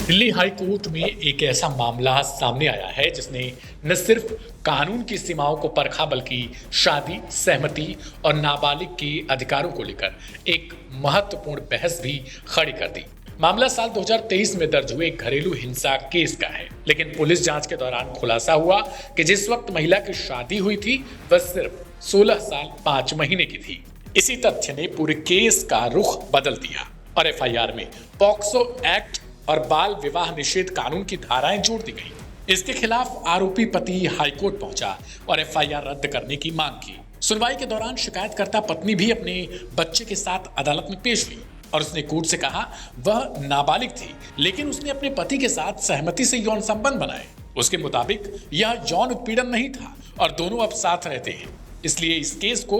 Delhi high court में एक ऐसा मामला सामने आया है जिसने न सिर्फ कानून की सीमाओं को परखा बल्कि शादी, सहमति और नाबालिग के अधिकारों को लेकर एक महत्वपूर्ण बहस भी खड़ी कर दी। मामला साल 2023 में दर्ज हुए एक घरेलू हिंसा केस का है, लेकिन पुलिस जांच के दौरान खुलासा हुआ कि जिस वक्त महिला की शादी हुई थी वह सिर्फ 16 साल 5 महीने की थी। इसी तथ्य ने पूरे केस का रुख बदल दिया और एफआईआर में पॉक्सो एक्ट और बाल विवाह निषेध कानून की धाराएं जोड़ दी गई। इसके खिलाफ आरोपी पति हाईकोर्ट पहुंचा और एफआईआर रद्द करने की मांग की। सुनवाई के दौरान शिकायतकर्ता पत्नी भी अपने बच्चे के साथ अदालत में पेश हुई और उसने कोर्ट से कहा वह नाबालिग थी, लेकिन उसने अपने पति के साथ सहमति से यौन संबंध बनाए। उसके मुताबिक यह यौन उत्पीड़न नहीं था और दोनों अब साथ रहते हैं, इसलिए इस केस को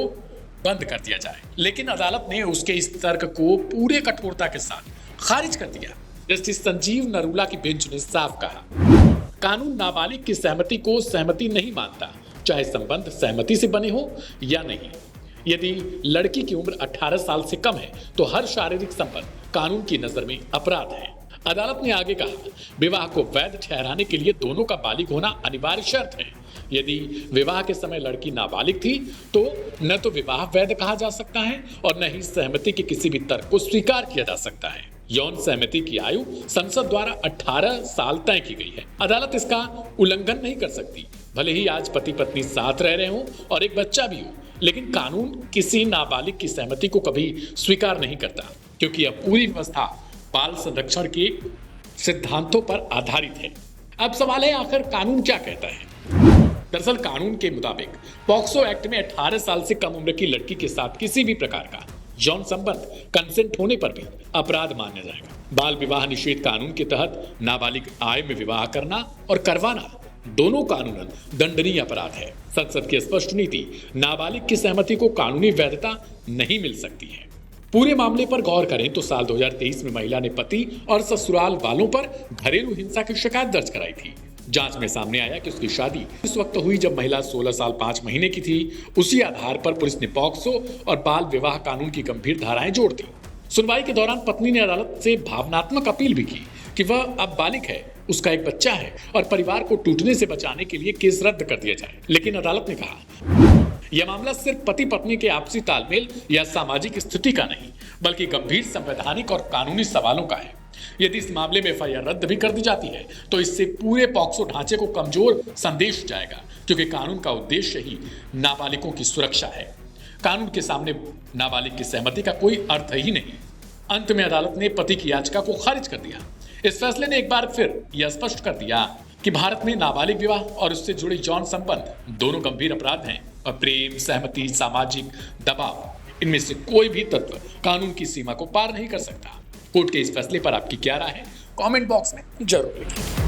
बंद कर दिया जाए। लेकिन अदालत ने उसके इस तर्क को पूरे कठोरता के साथ खारिज कर दिया। जस्टिस संजीव नरूला की बेंच ने साफ कहा, कानून नाबालिग की सहमति को सहमति नहीं मानता, चाहे संबंध सहमति से बने हो या नहीं। यदि लड़की की उम्र 18 साल से कम है तो हर शारीरिक संबंध कानून की नजर में अपराध है। अदालत ने आगे कहा, विवाह को वैध ठहराने के लिए दोनों का बालिग होना अनिवार्य शर्त है। यदि विवाह के समय लड़की नाबालिग थी तो न तो विवाह वैध कहा जा सकता है और न ही सहमति के किसी भी तर्क को स्वीकार किया जा सकता है। यौन सहमति की आयु संसद द्वारा 18 साल तय की गई है। अदालत इसका उल्लंघन नहीं कर सकती, भले ही आज पति पत्नी साथ रह रहे हों और एक बच्चा भी हो, लेकिन कानून किसी नाबालिग की सहमति को कभी स्वीकार नहीं करता, क्योंकि यह पूरी व्यवस्था बाल संरक्षण के सिद्धांतों पर आधारित है। अब सवाल है, आखिर कानून क्या कहता है? दरअसल कानून के मुताबिक पॉक्सो एक्ट में 18 साल से कम उम्र की लड़की के साथ किसी भी प्रकार का यौन संबंध कंसेंट होने पर भी अपराध माना जाएगा। बाल विवाह निषेध कानून के तहत नाबालिग आय में विवाह करना और करवाना दोनों कानूनन दंडनीय अपराध है। संसद की स्पष्ट नीति नाबालिग की सहमति को कानूनी वैधता नहीं मिल सकती है। पूरे मामले पर गौर करें तो साल 2023 में महिला ने पति और ससुराल वालों पर घरेलू हिंसा की शिकायत दर्ज कराई थी। जांच में सामने आया कि उसकी शादी उस वक्त हुई जब महिला 16 साल 5 महीने की थी। उसी आधार पर पुलिस ने पॉक्सो और बाल विवाह कानून की गंभीर धाराएं जोड़ दी। सुनवाई के दौरान पत्नी ने अदालत से भावनात्मक अपील भी की कि वह अब बालिग है, उसका एक बच्चा है और परिवार को टूटने से बचाने के लिए केस रद्द कर दिया जाए। लेकिन अदालत ने कहा, यह मामला सिर्फ पति पत्नी के आपसी तालमेल या सामाजिक स्थिति का नहीं, बल्कि गंभीर संवैधानिक और कानूनी सवालों का है। यदि इस मामले में एफआईआर रद्द भी कर दी जाती है तो इससे पूरे पॉक्सो ढांचे को कमजोर संदेश जाएगा, क्योंकि कानून का उद्देश्य ही नाबालिगों की सुरक्षा है। कानून के सामने नाबालिग की सहमति का कोई अर्थ ही नहीं। अंत में अदालत ने पति की याचिका को खारिज कर दिया। इस फैसले ने एक बार फिर यह स्पष्ट कर दिया कि भारत में नाबालिग विवाह और उससे जुड़े यौन संबंध दोनों गंभीर अपराध हैं और प्रेम, सहमति, सामाजिक दबाव, इनमें से कोई भी तत्व कानून की सीमा को पार नहीं कर सकता। कोर्ट के इस फैसले पर आपकी क्या राय है? कमेंट बॉक्स में जरूर लिखें।